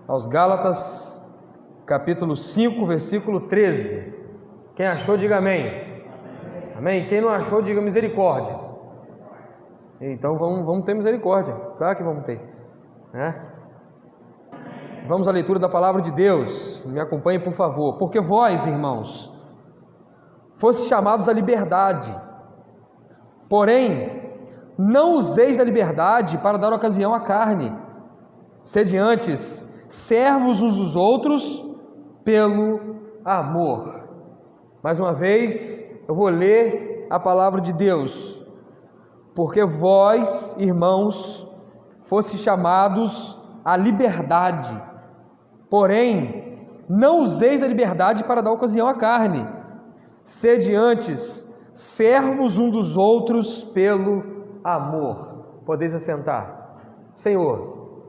aos Gálatas, capítulo 5, versículo 13. Quem achou, diga amém. Amém? Quem não achou, diga misericórdia. Então vamos ter misericórdia, claro que vamos ter, né? Vamos à leitura da palavra de Deus. Me acompanhe, por favor. Porque vós, irmãos, fostes chamados à liberdade, porém não useis da liberdade para dar ocasião à carne. Sede antes servos uns dos outros pelo amor. Mais uma vez, eu vou ler a palavra de Deus. Porque vós, irmãos, fostes chamados à liberdade, porém não useis da liberdade para dar ocasião à carne. Sede antes servos uns dos outros pelo amor. Podeis assentar. Senhor,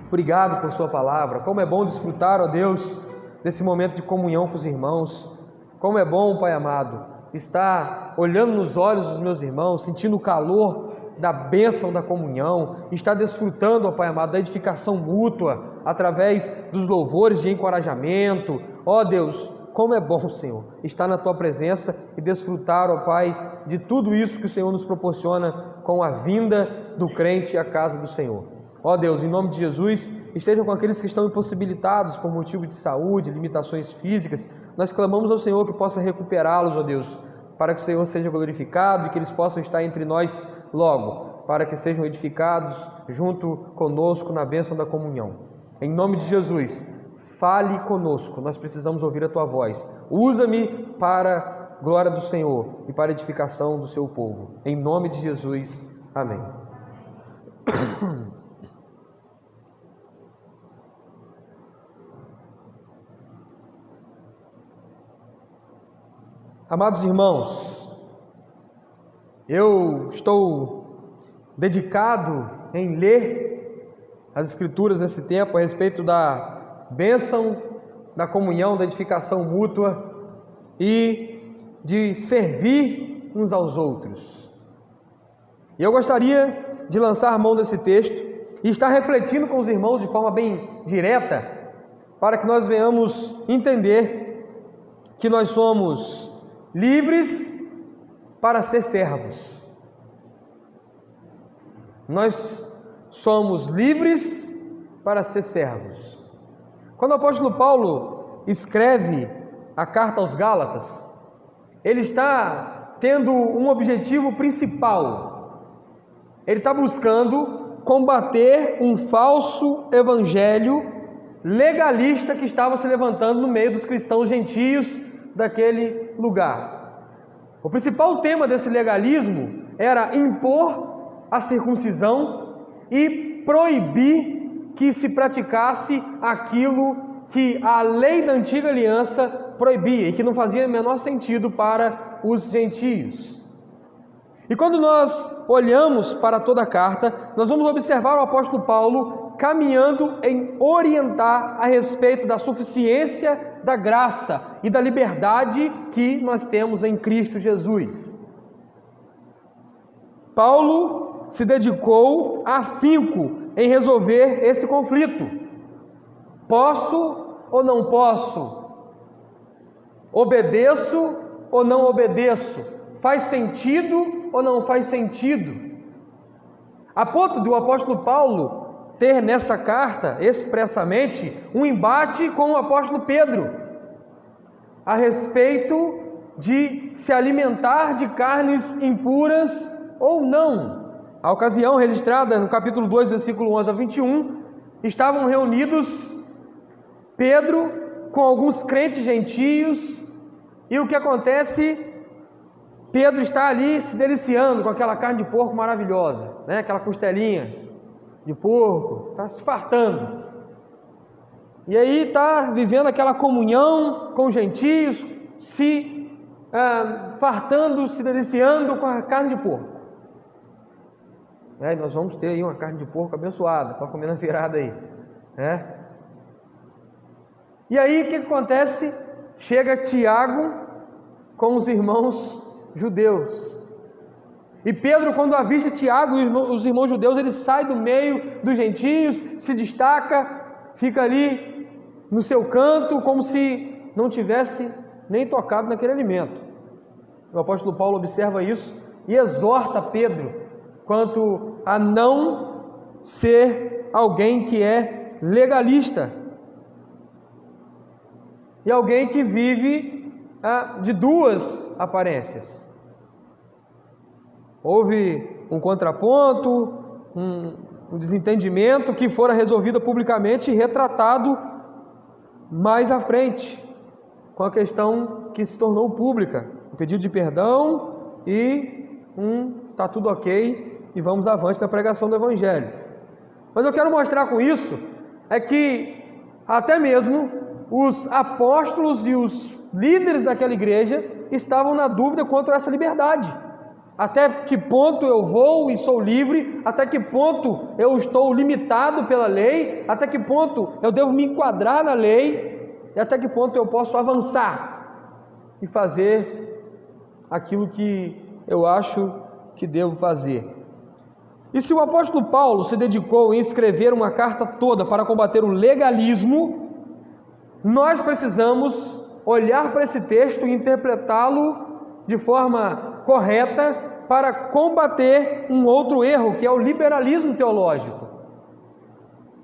obrigado por sua palavra. Como é bom desfrutar, ó Deus, desse momento de comunhão com os irmãos. Como é bom, Pai amado, estar olhando nos olhos dos meus irmãos, sentindo o calor da bênção da comunhão, estar desfrutando, ó Pai amado, da edificação mútua, através dos louvores de encorajamento. Ó Deus, como é bom, Senhor, estar na Tua presença e desfrutar, ó Pai, de tudo isso que o Senhor nos proporciona com a vinda do crente à casa do Senhor. Ó Deus, em nome de Jesus, estejam com aqueles que estão impossibilitados por motivo de saúde, limitações físicas. Nós clamamos ao Senhor que possa recuperá-los, ó Deus, para que o Senhor seja glorificado e que eles possam estar entre nós logo, para que sejam edificados junto conosco na bênção da comunhão. Em nome de Jesus, fale conosco, nós precisamos ouvir a Tua voz. Usa-me para a glória do Senhor e para a edificação do Seu povo. Em nome de Jesus, amém. Amados irmãos, eu estou dedicado em ler as Escrituras nesse tempo a respeito da bênção, da comunhão, da edificação mútua e de servir uns aos outros. E eu gostaria de lançar a mão desse texto e estar refletindo com os irmãos de forma bem direta, para que nós venhamos entender que nós somos livres para ser servos. Nós somos livres para ser servos. Quando o apóstolo Paulo escreve a carta aos Gálatas, ele está tendo um objetivo principal. Ele está buscando combater um falso evangelho legalista que estava se levantando no meio dos cristãos gentios daquele lugar. O principal tema desse legalismo era impor a circuncisão e proibir que se praticasse aquilo que a lei da antiga aliança proibia e que não fazia o menor sentido para os gentios. E quando nós olhamos para toda a carta, nós vamos observar o apóstolo Paulo caminhando em orientar a respeito da suficiência da graça e da liberdade que nós temos em Cristo Jesus. Paulo se dedicou afinco em resolver esse conflito. Posso ou não posso? Obedeço ou não obedeço? Faz sentido ou não faz sentido? A ponto do apóstolo Paulo ter nessa carta, expressamente, um embate com o apóstolo Pedro, a respeito de se alimentar de carnes impuras ou não. A ocasião registrada no capítulo 2, versículo 11 a 21, estavam reunidos Pedro com alguns crentes gentios, e o que acontece? Pedro está ali se deliciando com aquela carne de porco maravilhosa, né? Aquela costelinha de porco, está se fartando. E aí está vivendo aquela comunhão com os gentios, se fartando, se deliciando com a carne de porco. E nós vamos ter aí uma carne de porco abençoada para comer na virada aí, né? E aí o que acontece? Chega Tiago com os irmãos judeus. E Pedro, quando avista Tiago e os irmãos judeus, ele sai do meio dos gentios, se destaca, fica ali no seu canto como se não tivesse nem tocado naquele alimento. O apóstolo Paulo observa isso e exorta Pedro quanto a não ser alguém que é legalista e alguém que vive de duas aparências. Houve um contraponto, um desentendimento que fora resolvido publicamente e retratado mais à frente, com a questão que se tornou pública, um pedido de perdão e tá tudo ok e vamos avante na pregação do Evangelho. Mas eu quero mostrar com isso é que até mesmo os apóstolos e os líderes daquela igreja estavam na dúvida quanto a essa liberdade. Até que ponto eu vou e sou livre? Até que ponto eu estou limitado pela lei? Até que ponto eu devo me enquadrar na lei? E até que ponto eu posso avançar e fazer aquilo que eu acho que devo fazer? E se o apóstolo Paulo se dedicou em escrever uma carta toda para combater o legalismo, nós precisamos olhar para esse texto e interpretá-lo de forma correta para combater um outro erro, que é o liberalismo teológico.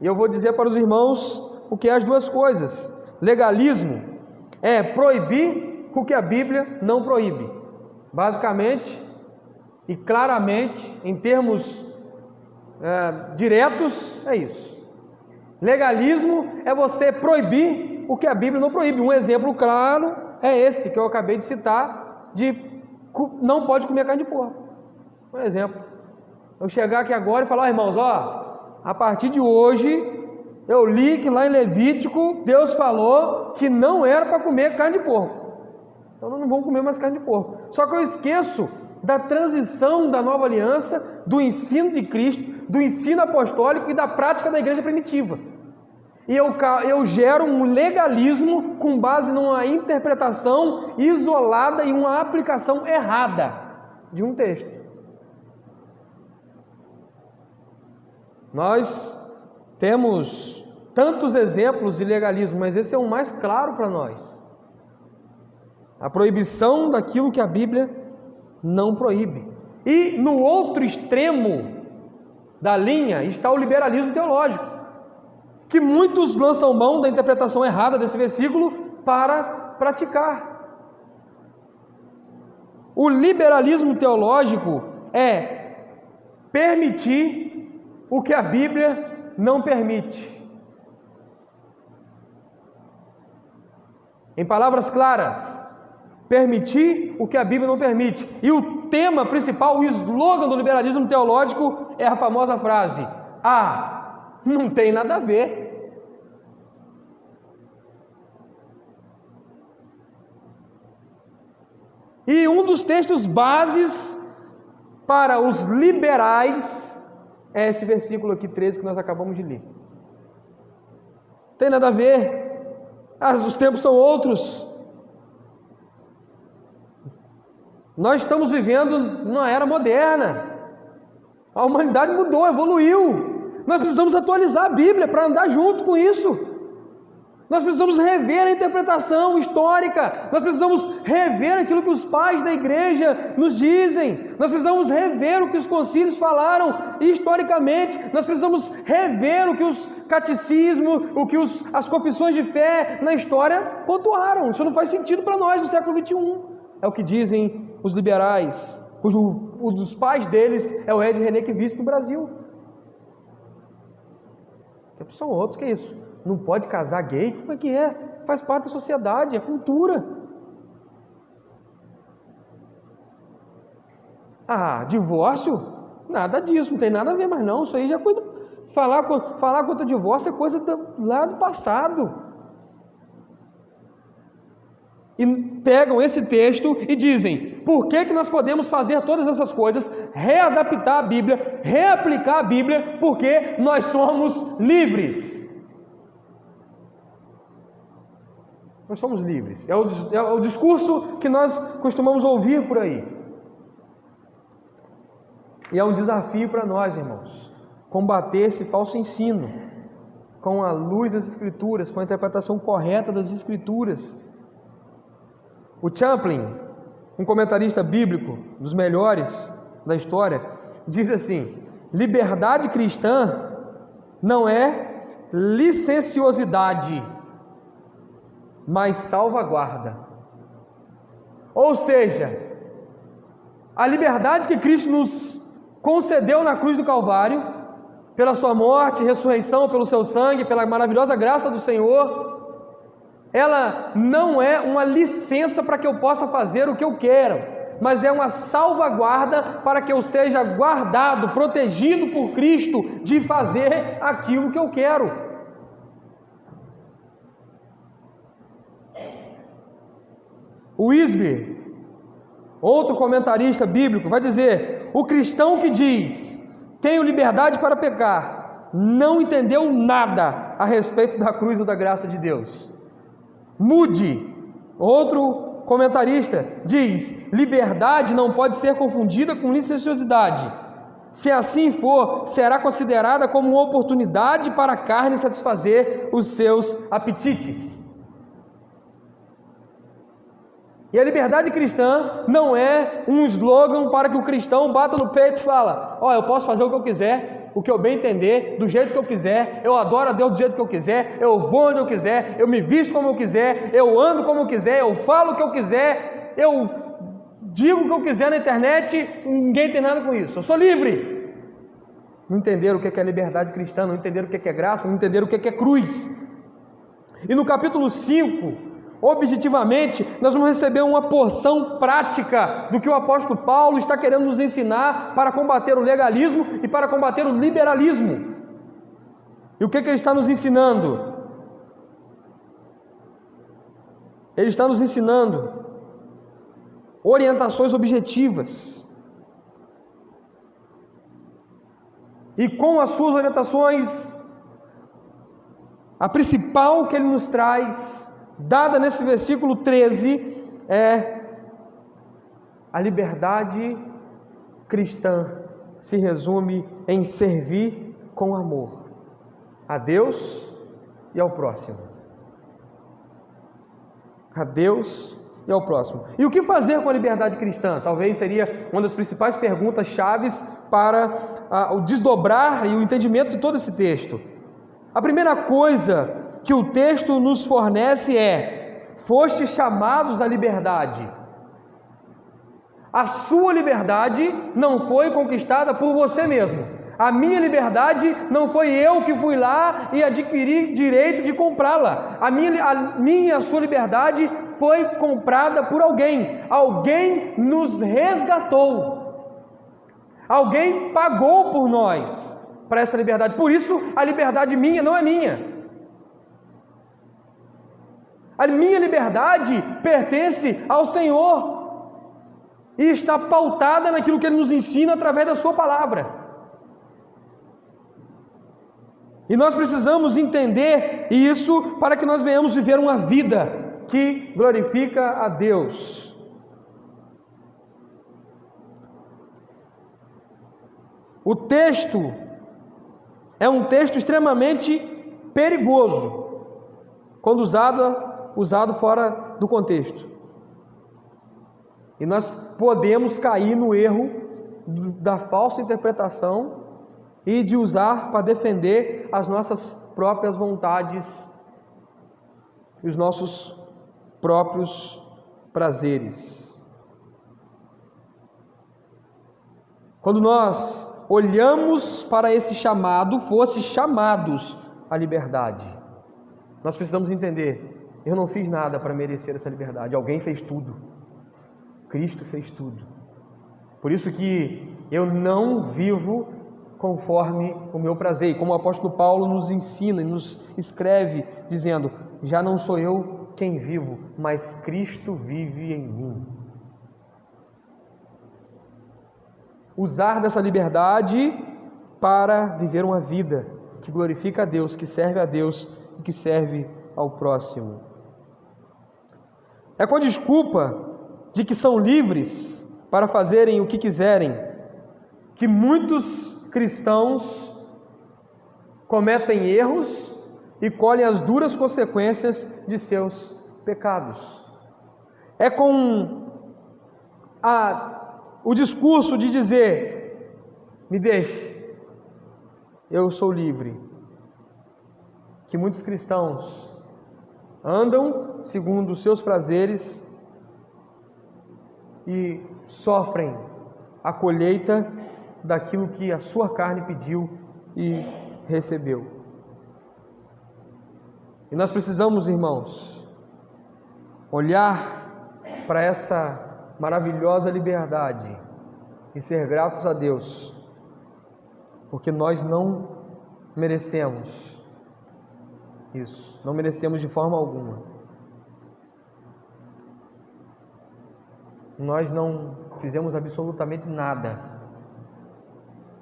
E eu vou dizer para os irmãos o que é as duas coisas. Legalismo é proibir o que a Bíblia não proíbe. Basicamente e claramente, em termos diretos, é isso. Legalismo é você proibir o que a Bíblia não proíbe. Um exemplo claro é esse que eu acabei de citar, de não pode comer carne de porco. Por exemplo, eu chegar aqui agora e falar, irmãos, a partir de hoje, eu li que lá em Levítico, Deus falou que não era para comer carne de porco. Então não vamos comer mais carne de porco. Só que eu esqueço da transição da nova aliança, do ensino de Cristo, do ensino apostólico e da prática da igreja primitiva. E eu gero um legalismo com base numa interpretação isolada e uma aplicação errada de um texto. Nós temos tantos exemplos de legalismo, mas esse é o mais claro para nós. A proibição daquilo que a Bíblia não proíbe. E no outro extremo da linha está o liberalismo teológico, que muitos lançam mão da interpretação errada desse versículo para praticar. O liberalismo teológico é permitir o que a Bíblia não permite. Em palavras claras, permitir o que a Bíblia não permite. E o tema principal, o slogan do liberalismo teológico é a famosa frase: não tem nada a ver. E um dos textos bases para os liberais é esse versículo aqui, 13, que nós acabamos de ler. Tem nada a ver. Os tempos são outros. Nós estamos vivendo numa era moderna. A humanidade mudou, evoluiu. Nós precisamos atualizar a Bíblia para andar junto com isso. Nós precisamos rever a interpretação histórica. Nós precisamos rever aquilo que os pais da igreja nos dizem. Nós precisamos rever o que os concílios falaram historicamente. Nós precisamos rever o que os catecismos, o que as confissões de fé na história pontuaram. Isso não faz sentido para nós no século XXI. É o que dizem os liberais, um dos pais deles é o Ed René que vive no Brasil. São outros, que é isso? Não pode casar gay? Como é que é? Faz parte da sociedade, é cultura. Divórcio? Nada disso, não tem nada a ver mais não. Isso aí já é coisa... Falar contra divórcio é coisa lá do passado. E pegam esse texto e dizem: por que nós podemos fazer todas essas coisas, readaptar a Bíblia, reaplicar a Bíblia, porque nós somos livres. Nós somos livres. É o discurso que nós costumamos ouvir por aí. E é um desafio para nós, irmãos, combater esse falso ensino, com a luz das Escrituras, com a interpretação correta das Escrituras. O Champlin, um comentarista bíblico dos melhores da história, diz assim: liberdade cristã não é licenciosidade, mas salvaguarda. Ou seja, a liberdade que Cristo nos concedeu na cruz do Calvário, pela sua morte, ressurreição, pelo seu sangue, pela maravilhosa graça do Senhor, ela não é uma licença para que eu possa fazer o que eu quero, mas é uma salvaguarda para que eu seja guardado, protegido por Cristo de fazer aquilo que eu quero. O Wisby, outro comentarista bíblico, vai dizer: o cristão que diz tenho liberdade para pecar, não entendeu nada a respeito da cruz ou da graça de Deus. Moody, outro comentarista, diz: liberdade não pode ser confundida com licenciosidade. Se assim for, será considerada como uma oportunidade para a carne satisfazer os seus apetites. E a liberdade cristã não é um slogan para que o cristão bata no peito e fala: ó, eu posso fazer o que eu quiser, o que eu bem entender, do jeito que eu quiser, eu adoro a Deus do jeito que eu quiser, eu vou onde eu quiser, eu me visto como eu quiser, eu ando como eu quiser, eu falo o que eu quiser, eu digo o que eu quiser na internet, ninguém tem nada com isso, eu sou livre. Não entenderam o que é liberdade cristã, não entenderam o que é graça, não entenderam o que é cruz. E no capítulo 5, objetivamente, nós vamos receber uma porção prática do que o apóstolo Paulo está querendo nos ensinar para combater o legalismo e para combater o liberalismo. E o que ele está nos ensinando? Ele está nos ensinando orientações objetivas. E com as suas orientações, a principal que ele nos traz, dada nesse versículo 13, é a liberdade cristã se resume em servir com amor a Deus e ao próximo. A Deus e ao próximo. E o que fazer com a liberdade cristã? Talvez seria uma das principais perguntas chaves para o desdobrar e o entendimento de todo esse texto. A primeira coisa que o texto nos fornece é: fostes chamados à liberdade. A sua liberdade não foi conquistada por você mesmo. A minha liberdade não foi eu que fui lá e adquiri direito de comprá-la. A minha e a sua liberdade foi comprada por alguém. Alguém nos resgatou. Alguém pagou por nós para essa liberdade. Por isso, a liberdade minha não é minha. A minha liberdade pertence ao Senhor e está pautada naquilo que Ele nos ensina através da Sua palavra. E nós precisamos entender isso para que nós venhamos viver uma vida que glorifica a Deus. O texto é um texto extremamente perigoso quando usado fora do contexto. E nós podemos cair no erro da falsa interpretação e de usar para defender as nossas próprias vontades e os nossos próprios prazeres. Quando nós olhamos para esse chamado, fosse chamados à liberdade, nós precisamos entender: eu não fiz nada para merecer essa liberdade, alguém fez tudo, Cristo fez tudo. Por isso que eu não vivo conforme o meu prazer, e como o apóstolo Paulo nos ensina e nos escreve, dizendo: já não sou eu quem vivo, mas Cristo vive em mim. Usar dessa liberdade para viver uma vida que glorifica a Deus, que serve a Deus e que serve ao próximo. É com a desculpa de que são livres para fazerem o que quiserem que muitos cristãos cometem erros e colhem as duras consequências de seus pecados. É com o discurso de dizer: me deixe, eu sou livre, que muitos cristãos andam segundo os seus prazeres e sofrem a colheita daquilo que a sua carne pediu e recebeu. E nós precisamos, irmãos, olhar para essa maravilhosa liberdade e ser gratos a Deus, porque nós não merecemos isso, não merecemos de forma alguma. Nós não fizemos absolutamente nada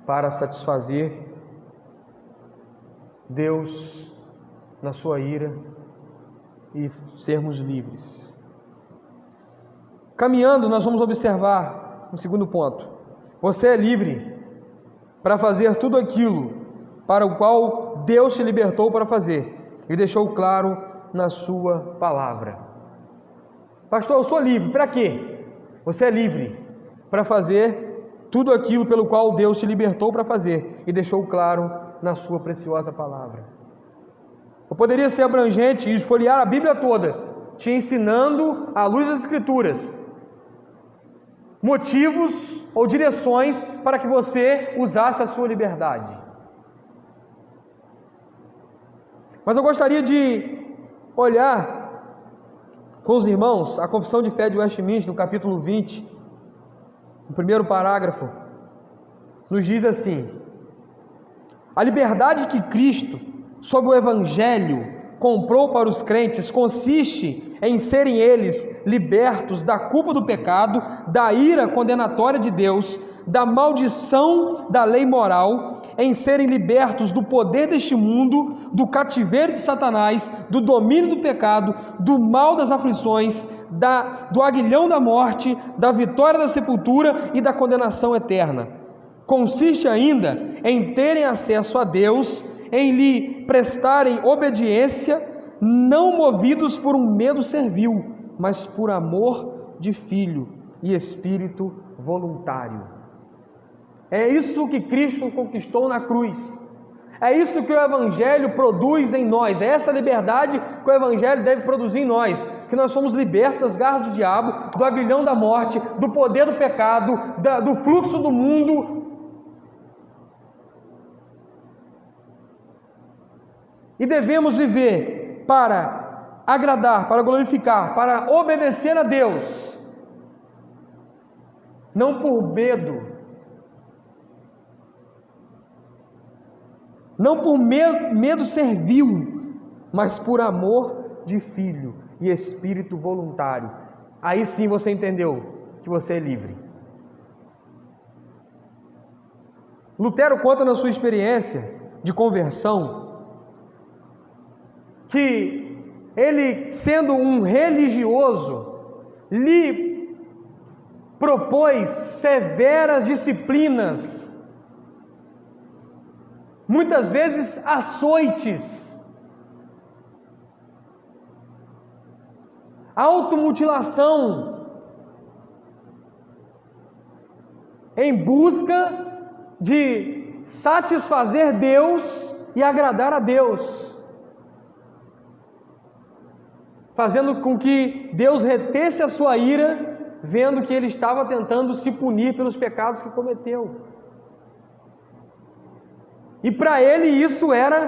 para satisfazer Deus na sua ira e sermos livres. Caminhando, nós vamos observar um segundo ponto. Você é livre para fazer tudo aquilo para o qual Deus te libertou para fazer e deixou claro na sua palavra. Pastor, eu sou livre. Para quê? Você é livre para fazer tudo aquilo pelo qual Deus te libertou para fazer e deixou claro na sua preciosa palavra. Eu poderia ser abrangente e esfoliar a Bíblia toda, te ensinando, à luz das Escrituras, motivos ou direções para que você usasse a sua liberdade. Mas eu gostaria de olhar com os irmãos a Confissão de Fé de Westminster, no capítulo 20, no primeiro parágrafo, nos diz assim: a liberdade que Cristo, sob o Evangelho, comprou para os crentes consiste em serem eles libertos da culpa do pecado, da ira condenatória de Deus, da maldição da lei moral, em serem libertos do poder deste mundo, do cativeiro de Satanás, do domínio do pecado, do mal das aflições, do aguilhão da morte, da vitória da sepultura e da condenação eterna. Consiste ainda em terem acesso a Deus, em lhe prestarem obediência, não movidos por um medo servil, mas por amor de filho e espírito voluntário. É isso que Cristo conquistou na cruz. É isso que o Evangelho produz em nós. É essa liberdade que o Evangelho deve produzir em nós. Que nós somos libertos das garras do diabo, do aguilhão da morte, do poder do pecado, do fluxo do mundo. E devemos viver para agradar, para glorificar, para obedecer a Deus. Não por medo, não por medo servil, mas por amor de filho e espírito voluntário. Aí sim você entendeu que você é livre. Lutero conta na sua experiência de conversão que ele, sendo um religioso, lhe propôs severas disciplinas, muitas vezes açoites, automutilação, em busca de satisfazer Deus e agradar a Deus, fazendo com que Deus retesse a sua ira, vendo que ele estava tentando se punir pelos pecados que cometeu. E para ele isso era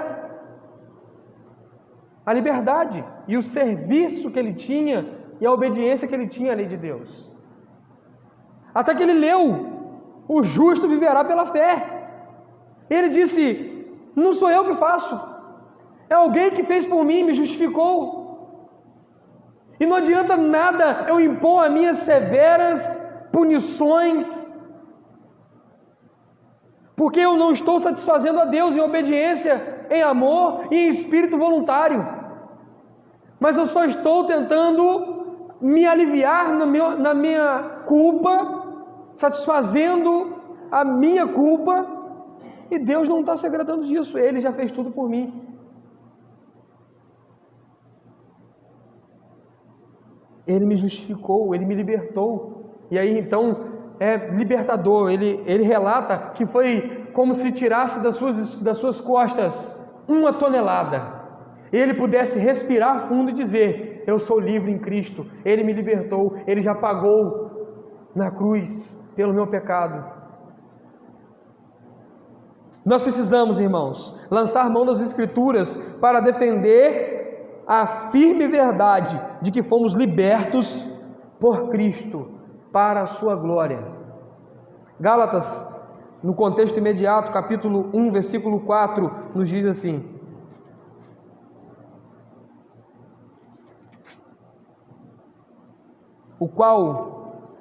a liberdade e o serviço que ele tinha e a obediência que ele tinha à lei de Deus. Até que ele leu: o justo viverá pela fé. Ele disse: não sou eu que faço, é alguém que fez por mim, me justificou. E não adianta nada eu impor as minhas severas punições, porque eu não estou satisfazendo a Deus em obediência, em amor e em espírito voluntário, mas eu só estou tentando me aliviar na minha culpa, satisfazendo a minha culpa, e Deus não está se agradando disso. Ele já fez tudo por mim. Ele me justificou, Ele me libertou. E aí então é libertador. Ele relata que foi como se tirasse das suas costas 1 tonelada. Ele pudesse respirar fundo e dizer: eu sou livre em Cristo, Ele me libertou, Ele já pagou na cruz pelo meu pecado. Nós precisamos, irmãos, lançar mão das Escrituras para defender a firme verdade de que fomos libertos por Cristo para a sua glória. Gálatas, no contexto imediato, capítulo 1, versículo 4, nos diz assim: o qual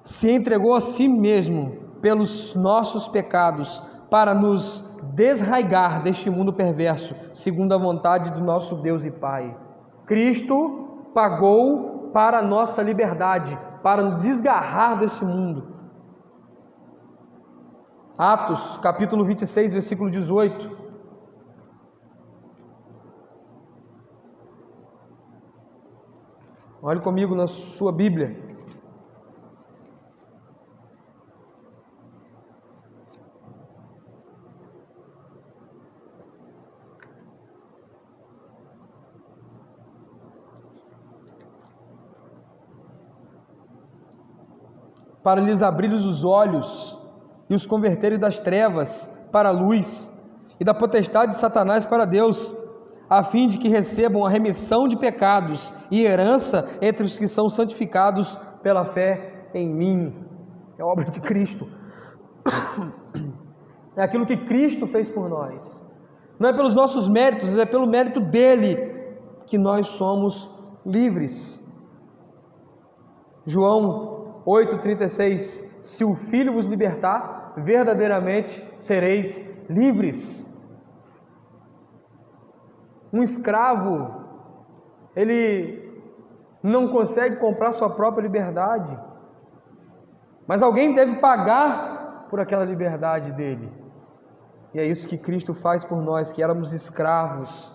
se entregou a si mesmo pelos nossos pecados, para nos desraigar deste mundo perverso, segundo a vontade do nosso Deus e Pai. Cristo pagou para a nossa liberdade, para nos desgarrar desse mundo. Atos, capítulo 26, versículo 18. Olhe comigo na sua Bíblia. Para lhes abrir os olhos e os converterem das trevas para a luz e da potestade de Satanás para Deus, a fim de que recebam a remissão de pecados e herança entre os que são santificados pela fé em mim. É a obra de Cristo. É aquilo que Cristo fez por nós. Não é pelos nossos méritos, é pelo mérito dele que nós somos livres. João 8,36: se o Filho vos libertar, verdadeiramente sereis livres. Um escravo, ele não consegue comprar sua própria liberdade, mas alguém deve pagar por aquela liberdade dele. E é isso que Cristo faz por nós, que éramos escravos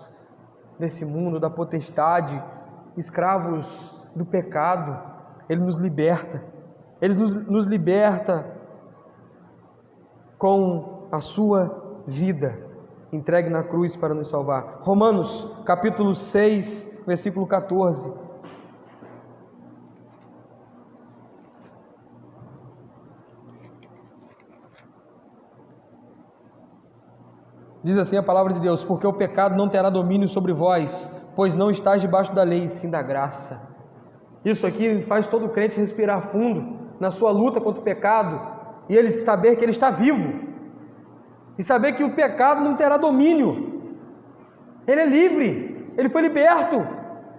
desse mundo, da potestade, escravos do pecado. Ele nos liberta. Ele nos liberta com a sua vida entregue na cruz para nos salvar. Romanos, capítulo 6, versículo 14. Diz assim a palavra de Deus: porque o pecado não terá domínio sobre vós, pois não estáis debaixo da lei, sim da graça. Isso aqui faz todo crente respirar fundo na sua luta contra o pecado, e ele saber que ele está vivo, e saber que o pecado não terá domínio. Ele é livre, ele foi liberto,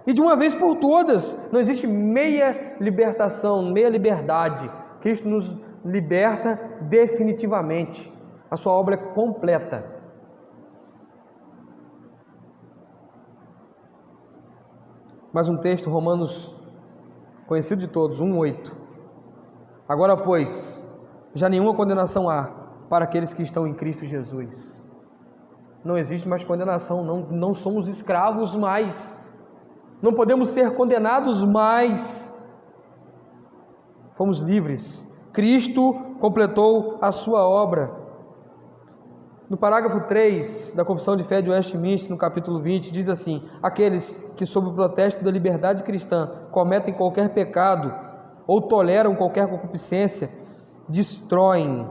e de uma vez por todas. Não existe meia libertação, meia liberdade. Cristo nos liberta definitivamente, a sua obra é completa. Mais um texto, Romanos, conhecido de todos, 1:8. Agora, pois, já nenhuma condenação há para aqueles que estão em Cristo Jesus. Não existe mais condenação, não somos escravos mais, não podemos ser condenados mais, fomos livres. Cristo completou a sua obra. No parágrafo 3 da Confissão de Fé de Westminster, no capítulo 20, diz assim: aqueles que, sob o protesto da liberdade cristã, cometem qualquer pecado ou toleram qualquer concupiscência, destroem,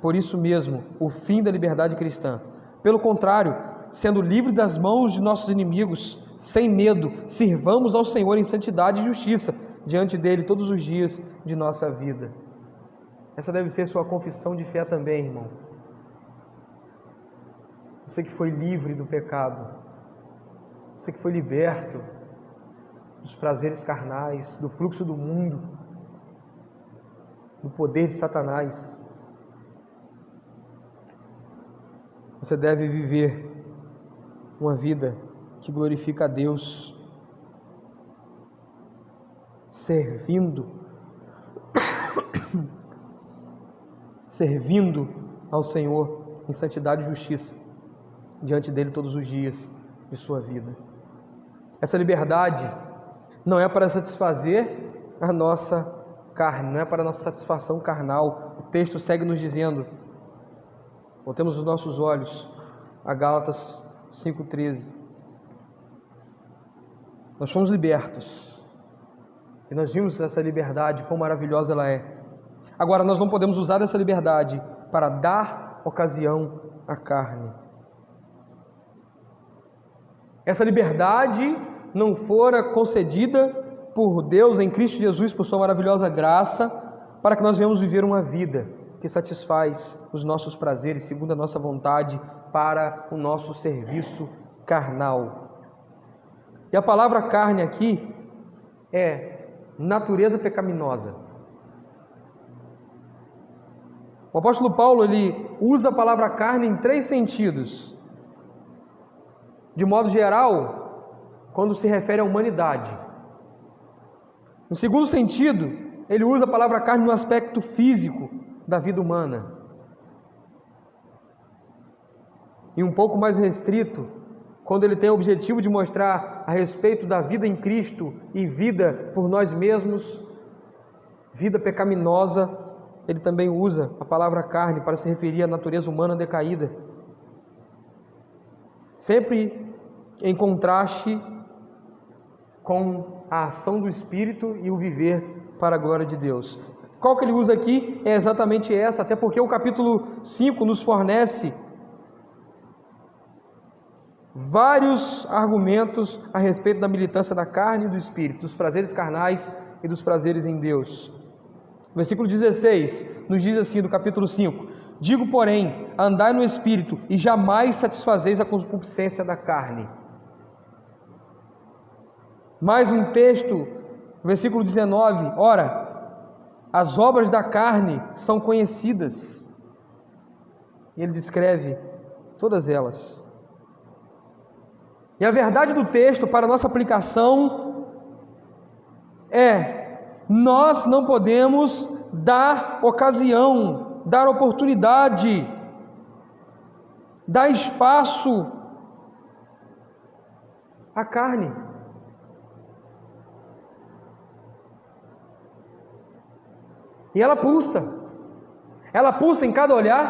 por isso mesmo, o fim da liberdade cristã. Pelo contrário, sendo livres das mãos de nossos inimigos, sem medo, sirvamos ao Senhor em santidade e justiça, diante dele todos os dias de nossa vida. Essa deve ser sua confissão de fé também, irmão. Você que foi livre do pecado, você que foi liberto dos prazeres carnais, do fluxo do mundo, do poder de Satanás. Você deve viver uma vida que glorifica a Deus, servindo ao Senhor em santidade e justiça, diante dele todos os dias de sua vida. Essa liberdade não é para satisfazer a nossa carne, não é para a nossa satisfação carnal. O texto segue nos dizendo, voltemos os nossos olhos a Gálatas 5,13. Nós fomos libertos e nós vimos essa liberdade, quão maravilhosa ela é. Agora, nós não podemos usar essa liberdade para dar ocasião à carne. Essa liberdade não fora concedida por Deus em Cristo Jesus, por sua maravilhosa graça, para que nós venhamos viver uma vida que satisfaz os nossos prazeres, segundo a nossa vontade, para o nosso serviço carnal. E a palavra carne aqui é natureza pecaminosa. O apóstolo Paulo, ele usa a palavra carne em 3 sentidos. De modo geral, quando se refere à humanidade. No segundo sentido, ele usa a palavra carne no aspecto físico da vida humana. E um pouco mais restrito, quando ele tem o objetivo de mostrar a respeito da vida em Cristo e vida por nós mesmos, vida pecaminosa, ele também usa a palavra carne para se referir à natureza humana decaída. Sempre em contraste com a ação do Espírito e o viver para a glória de Deus. Qual que ele usa aqui é exatamente essa, até porque o capítulo 5 nos fornece vários argumentos a respeito da militância da carne e do Espírito, dos prazeres carnais e dos prazeres em Deus. O versículo 16 nos diz assim, do capítulo 5: digo, porém, andai no Espírito e jamais satisfazeis a concupiscência da carne. Mais um texto, versículo 19: ora, as obras da carne são conhecidas. E ele descreve todas elas. E a verdade do texto para a nossa aplicação é: nós não podemos dar ocasião, dar oportunidade, dar espaço à carne. E ela pulsa em cada olhar,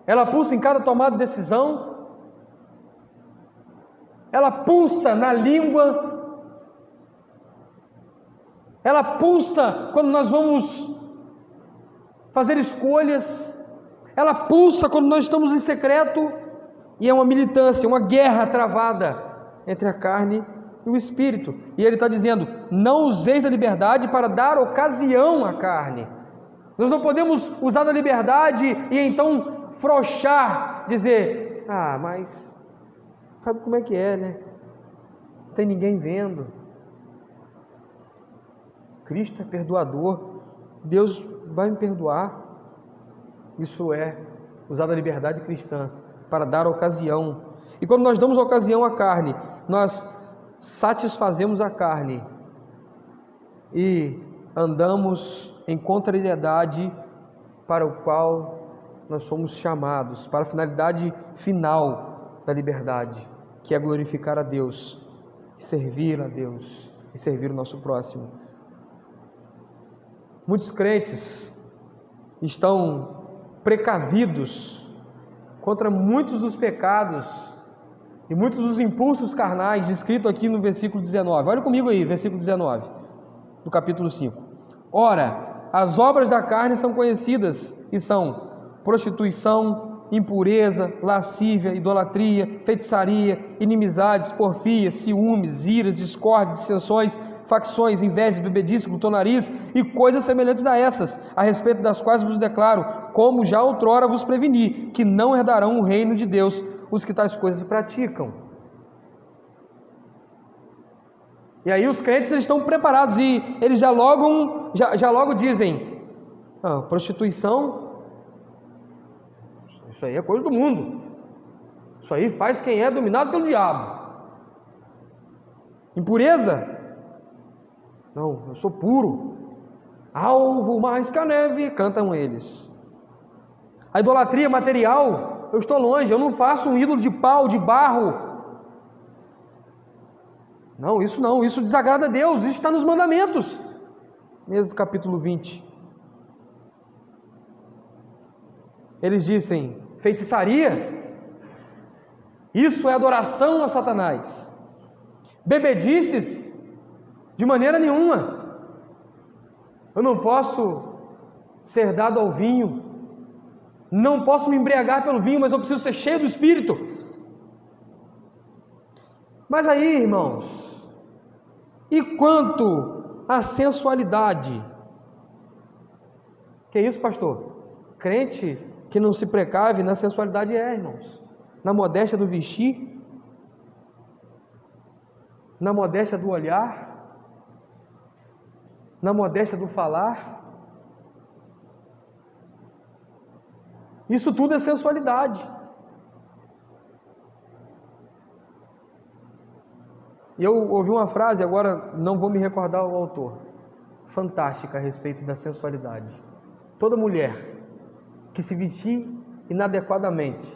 ela pulsa em cada tomada de decisão, ela pulsa na língua, ela pulsa quando nós vamos fazer escolhas, ela pulsa quando nós estamos em secreto, e é uma militância, uma guerra travada entre a carne e o Espírito. E ele está dizendo: não useis da liberdade para dar ocasião à carne. Nós não podemos usar da liberdade e então frouxar, dizer: ah, mas sabe como é que é, né? Não tem ninguém vendo. Cristo é perdoador, Deus vai me perdoar. Isso é usar da liberdade cristã para dar ocasião. E quando nós damos ocasião à carne, nós satisfazemos a carne e andamos em contrariedade para o qual nós somos chamados, para a finalidade final da liberdade, que é glorificar a Deus, servir a Deus e servir o nosso próximo. Muitos crentes estão precavidos contra muitos dos pecados e muitos dos impulsos carnais descritos aqui no versículo 19. Olha comigo aí, versículo 19 do capítulo 5. Ora, as obras da carne são conhecidas e são prostituição, impureza, lascívia, idolatria, feitiçaria, inimizades, porfias, ciúmes, iras, discórdias, dissensões, facções, invejas, bebedices, glutonarias e coisas semelhantes a essas, a respeito das quais vos declaro, como já outrora vos preveni, que não herdarão o reino de Deus os que tais coisas praticam. E aí os crentes eles estão preparados e eles já logo dizem: prostituição, isso aí é coisa do mundo, isso aí faz quem é dominado pelo diabo. Impureza, não, eu sou puro. Alvo mais que a neve, cantam eles. A idolatria material, eu estou longe, eu não faço um ídolo de pau, de barro. Não, isso desagrada a Deus, isso está nos mandamentos. Êxodo capítulo 20. Eles dizem: feitiçaria, isso é adoração a Satanás. Bebedices, de maneira nenhuma. Eu não posso ser dado ao vinho, não posso me embriagar pelo vinho, mas eu preciso ser cheio do Espírito. Mas aí, irmãos, e quanto à sensualidade? Que isso, pastor? Crente que não se precave na sensualidade irmãos, na modéstia do vestir, na modéstia do olhar, na modéstia do falar. Isso tudo é sensualidade. E eu ouvi uma frase, agora não vou me recordar o autor, fantástica a respeito da sensualidade. Toda mulher que se vestir inadequadamente,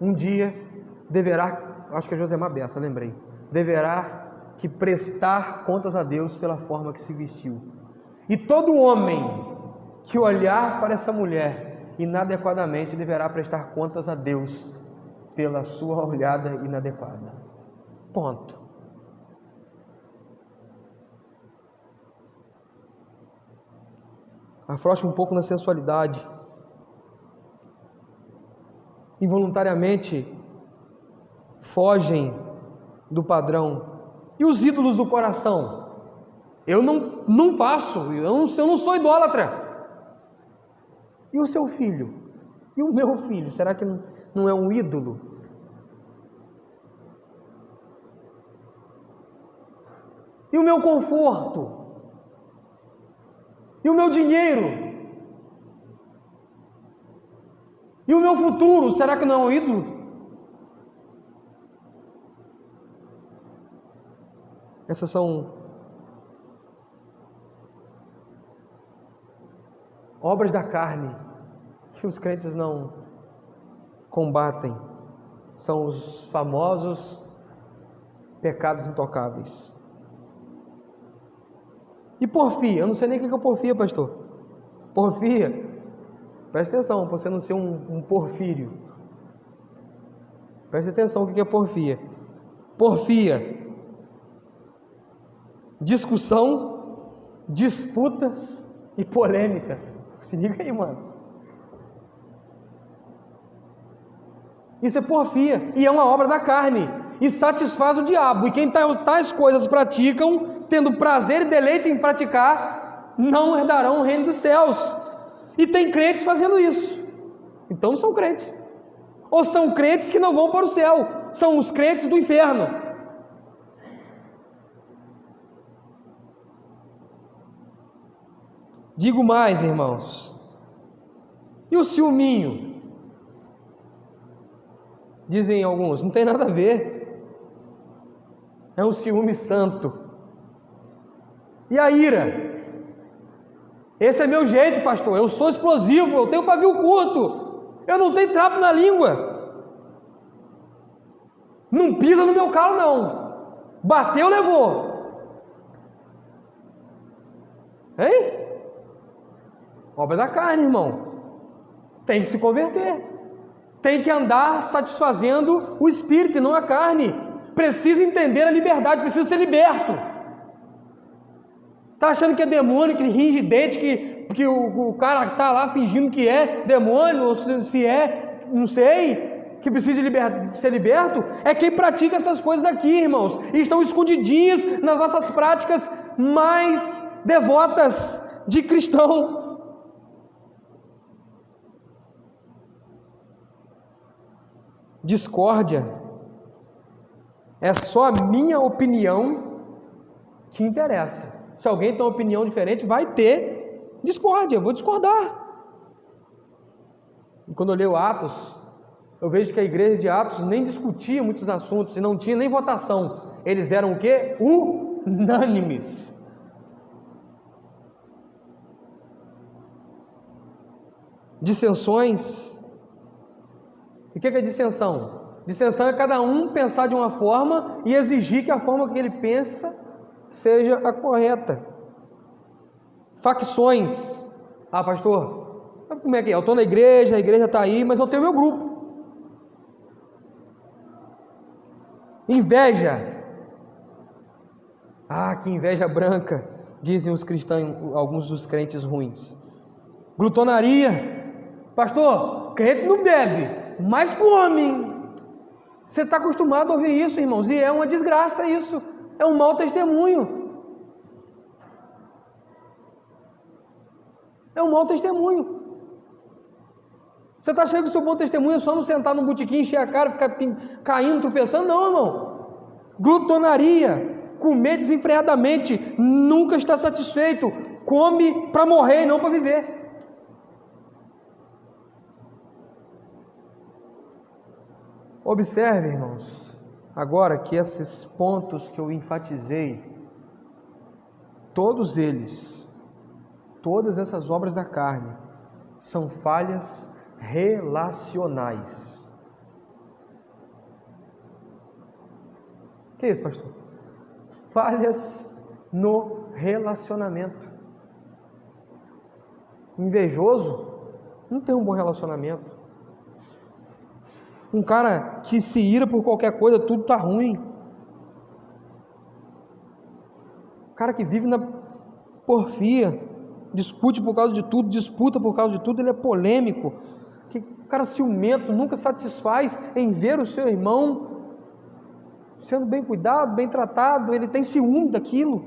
um dia deverá, acho que é Josemar Bessa, lembrei, deverá que prestar contas a Deus pela forma que se vestiu. E todo homem que olhar para essa mulher inadequadamente deverá prestar contas a Deus pela sua olhada inadequada. Ponto. Afrouxe um pouco na sensualidade. Involuntariamente fogem do padrão. E os ídolos do coração? Eu não faço, eu não sou idólatra. E o seu filho? E o meu filho? Será que não é um ídolo? E o meu conforto? E o meu dinheiro? E o meu futuro? Será que não é um ídolo? Essas são obras da carne que os crentes não combatem. São os famosos pecados intocáveis. E porfia? Eu não sei nem o que é porfia, pastor. Porfia? Preste atenção, para você não ser um porfírio. Preste atenção o que é porfia. Porfia: discussão, disputas e polêmicas. Se liga aí, mano. Isso é porfia e é uma obra da carne e satisfaz o diabo. E quem tais coisas praticam, tendo prazer e deleite em praticar, não herdarão o reino dos céus. E tem crentes fazendo isso. Então não são crentes. Ou são crentes que não vão para o céu. São os crentes do inferno. Digo mais, irmãos. E o ciúminho? Dizem alguns, não tem nada a ver. É um ciúme santo. E a ira? Esse é meu jeito, pastor. Eu sou explosivo, eu tenho pavio curto, eu não tenho trapo na língua. Não pisa no meu calo, não. Bateu, levou. Hein? Obra da carne, irmão. Tem que se converter. Tem que andar satisfazendo o espírito e não a carne. Precisa entender a liberdade, precisa ser liberto. Está achando que é demônio, que ringe dente, que o cara está lá fingindo que é demônio, ou se é, não sei, que precisa de ser liberto? É quem pratica essas coisas aqui, irmãos, e estão escondidinhas nas nossas práticas mais devotas de cristão. Discórdia é só a minha opinião que interessa. Se alguém tem uma opinião diferente, vai ter discórdia, eu vou discordar. E quando eu leio Atos, eu vejo que a igreja de Atos nem discutia muitos assuntos e não tinha nem votação. Eles eram o quê? Unânimes. Dissensões. E o que é dissensão? Dissensão é cada um pensar de uma forma e exigir que a forma que ele pensa seja a correta. Facções. Ah, pastor, como é que é? Eu estou na igreja, a igreja está aí, mas eu tenho meu grupo. Inveja. Ah, que inveja branca, dizem os cristãos, alguns dos crentes ruins. Glutonaria. Pastor, crente não bebe, mas come. Você está acostumado a ouvir isso, irmãos, e é uma desgraça isso. É um mau testemunho. É um mau testemunho. Você está cheio do seu bom testemunho só não sentar num botequim, encher a cara, ficar caindo, tropeçando? Não, irmão. Glutonaria, comer desenfreadamente, nunca está satisfeito. Come para morrer e não para viver. Observe, irmãos, agora que esses pontos que eu enfatizei, todos eles, todas essas obras da carne, são falhas relacionais. O que é isso, pastor? Falhas no relacionamento. Invejoso não tem um bom relacionamento. Um cara que se ira por qualquer coisa, tudo está ruim. Um cara que vive na porfia, discute por causa de tudo, disputa por causa de tudo, ele é polêmico. Que cara ciumento, nunca satisfaz em ver o seu irmão sendo bem cuidado, bem tratado, ele tem ciúme daquilo.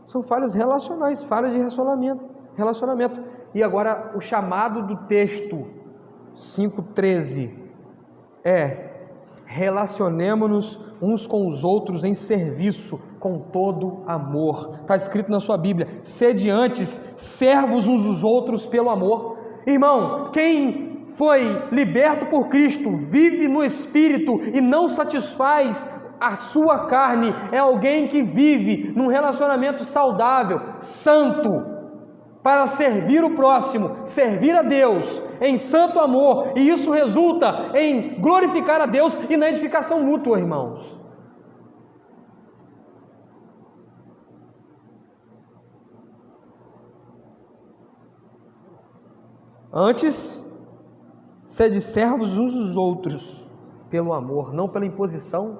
São falhas relacionais, falhas de relacionamento. E agora o chamado do texto 5,13 é: relacionemo-nos uns com os outros em serviço, com todo amor. Está escrito na sua Bíblia: sede antes servos uns dos outros pelo amor. Irmão, quem foi liberto por Cristo, vive no Espírito e não satisfaz a sua carne, é alguém que vive num relacionamento saudável, santo, para servir o próximo, servir a Deus em santo amor, e isso resulta em glorificar a Deus e na edificação mútua, irmãos. Antes, sede servos uns dos outros pelo amor, não pela imposição,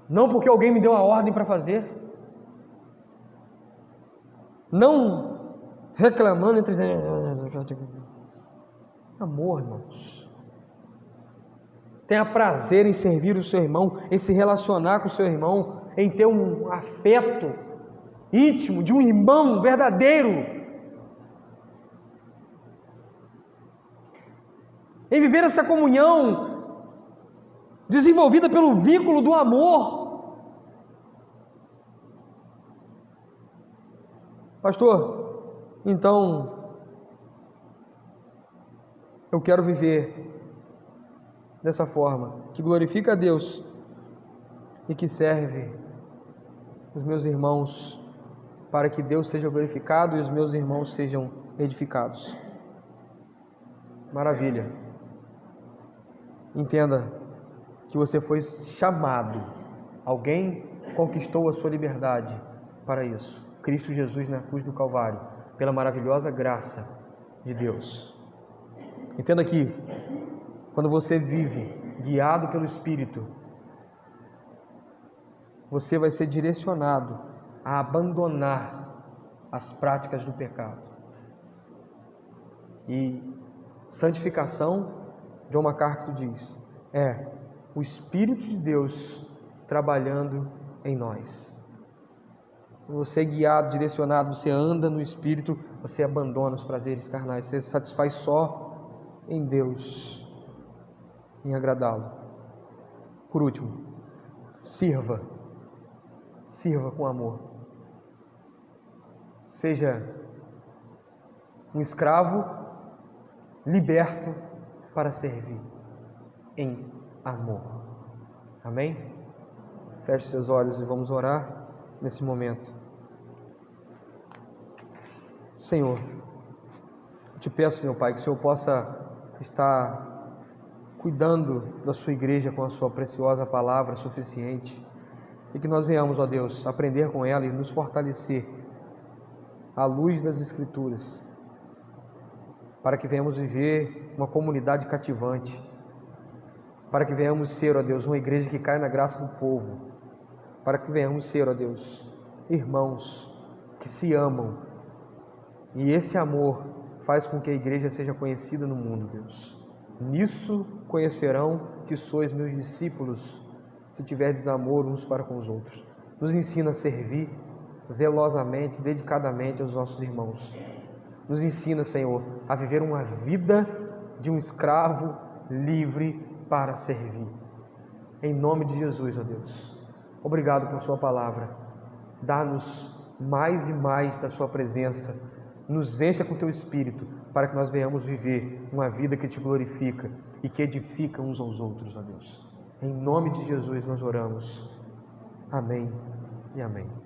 não porque alguém me deu a ordem para fazer, não reclamando entre amor, irmãos. Tenha prazer em servir o seu irmão, em se relacionar com o seu irmão, em ter um afeto íntimo de um irmão verdadeiro, em viver essa comunhão desenvolvida pelo vínculo do amor. Pastor, então eu quero viver dessa forma, que glorifica a Deus e que serve os meus irmãos, para que Deus seja glorificado e os meus irmãos sejam edificados. Maravilha. Entenda que você foi chamado, alguém conquistou a sua liberdade para isso. Cristo Jesus na cruz do Calvário, pela maravilhosa graça de Deus. Entenda que, quando você vive guiado pelo Espírito, você vai ser direcionado a abandonar as práticas do pecado. E santificação, John MacArthur diz, é o Espírito de Deus trabalhando em nós. Você é guiado, direcionado, você anda no Espírito, você abandona os prazeres carnais, você se satisfaz só em Deus, em agradá-lo. Por último, sirva com amor. Seja um escravo liberto para servir em amor. Amém? Feche seus olhos e vamos orar nesse momento. Senhor, eu te peço, meu Pai, que o Senhor possa está cuidando da sua igreja com a sua preciosa palavra suficiente, e que nós venhamos, ó Deus, aprender com ela e nos fortalecer à luz das Escrituras, para que venhamos viver uma comunidade cativante, para que venhamos ser, ó Deus, uma igreja que cai na graça do povo, para que venhamos ser, ó Deus, irmãos que se amam, e esse amor faz com que a igreja seja conhecida no mundo, Deus. Nisso conhecerão que sois meus discípulos, se tiverdes amor uns para com os outros. Nos ensina a servir zelosamente, dedicadamente aos nossos irmãos. Nos ensina, Senhor, a viver uma vida de um escravo livre para servir. Em nome de Jesus, ó Deus. Obrigado por sua palavra. Dá-nos mais e mais da sua presença. Nos encha com teu Espírito, para que nós venhamos viver uma vida que te glorifica e que edifica uns aos outros, ó Deus. Em nome de Jesus nós oramos. Amém e amém.